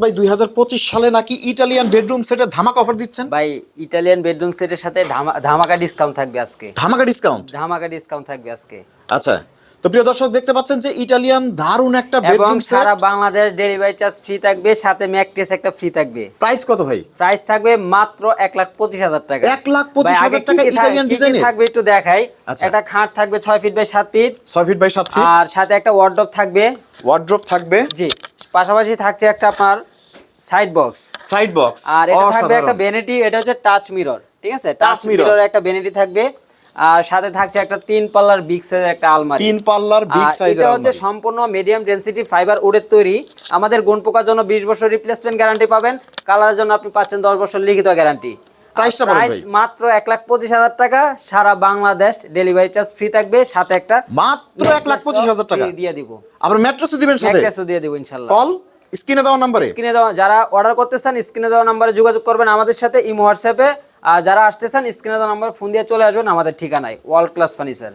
ভাই 2025 সালে নাকি ইটালিয়ান বেডরুম সেটের ধামাকা অফার দিচ্ছেন? ভাই ইটালিয়ান বেডরুম সেটের সাথে ধামাকা ডিসকাউন্ট থাকবে আজকে। ধামাকা ডিসকাউন্ট? ধামাকা ডিসকাউন্ট থাকবে আজকে। আচ্ছা, তো প্রিয় দর্শক দেখতে পাচ্ছেন যে ইটালিয়ান দারুন একটা এবং বেডরুম সেট, সারা বাংলাদেশ ডেলিভারি চার্জ ফ্রি থাকবে, সাথে ম্যাট্রেস একটা ফ্রি থাকবে। প্রাইস কত ভাই? প্রাইস থাকবে মাত্র 1,25,000 টাকা। 1,25,000 টাকা ইটালিয়ান ডিজাইনের? থাকবে একটু দেখাই। আচ্ছা। একটা খাট থাকবে 6 feet by 7 feet. 6 feet by 7 feet. আর সাথে একটা ওয়ার্ডরোব থাকবে। ওয়ার্ড্রপ থাকবে। জি, পাশাপাশি থাকছে একটা আপনার সাইড বক্স। Side box. আর এটা থাকবে একটা ভ্যানিটি, এটা হচ্ছে টাচ মিরর, ঠিক আছে? টাচ মিরর একটা ভ্যানিটি থাকবে। আর সাথে থাকছে একটা 3 পাল্লার বিগ সাইজের একটা আলমারি। 3 পাল্লার বিগ সাইজের এটা আলমারি। হচ্ছে সম্পূর্ণ মিডিয়াম ডেনসিটি ফাইবার উডের তৈরি। আমাদের গুণ পোকার জন্য 20 বছর রিপ্লেসমেন্ট গ্যারান্টি পাবেন। কালারের জন্য আপনি পাচ্ছেন 10 বছর লিখিত গ্যারান্টি। প্রাইসটা বলুন ভাই। প্রাইস মাত্র 1,25,000 টাকা। সারা বাংলাদেশ ডেলিভারি চার্জ ফ্রি থাকবে, সাথে একটা মাত্র 1,25,000 টাকা দিয়ে দিব। আবার ম্যাট্রেসও দিবেন সাথে? ম্যাট্রেসও দিয়ে দিব ইনশাআল্লাহ। কল স্ক্রিনে দেওয়া নম্বরে। স্ক্রিনে দেওয়া, যারা অর্ডার করতে চান স্ক্রিনে দেওয়া নম্বরে যোগাযোগ করবেন আমাদের সাথে, ইমো হোয়াটসঅ্যাপে। আর যারা আসতে চান স্ক্রিনে দেওয়া নম্বরে ফোন দিয়ে চলে আসবেন আমাদের ঠিকানায়, ওয়ার্ল্ড ক্লাস ফার্নিচার।